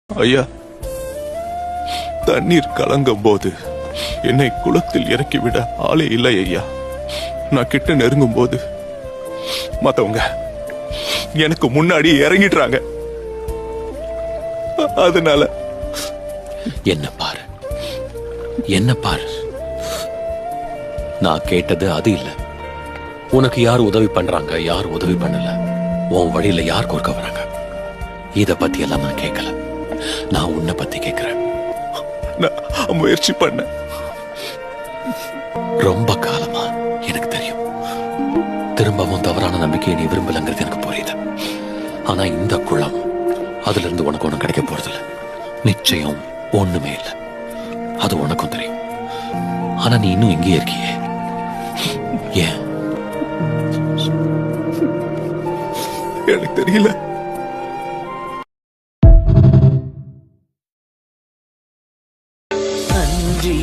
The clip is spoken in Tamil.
ஐயா, தண்ணீர் கலங்கும் போது என்னை குளத்தில் இறக்கிவிட ஆளே இல்லை ஐயா. நான் கிட்ட நெருங்கும் போது மத்தவங்க எனக்கு முன்னாடி இறங்கிடுறாங்க. அதனால என்ன பாரு, என்ன பாரு. நான் கேட்டது அது இல்ல. உனக்கு யார் உதவி பண்றாங்க, யார் உதவி பண்ணல, உன் வழியில யார் கொடுக்க வராங்க, இத பத்தி எல்லாம் நான் கேட்கல. நான் உன்னை பத்தி கேட்கிறேன். நான் முயற்சி பண்ண ரொம்ப காலமா எனக்கு தெரியும். திரும்பவும் தவறான நம்பிக்கையை நீ விரும்பலங்கிறது எனக்கு புரியுது. ஆனா இந்த குளம், அதுல இருந்து உனக்கு ஒண்ணும் கிடைக்க போறதில்ல. நிச்சயம் ஒண்ணுமே இல்லை. அது உனக்கும் தெரியும். ஆனா நீ இன்னும் எங்கே இருக்கியே? ஏன்? எனக்கு தெரியல. நன்றி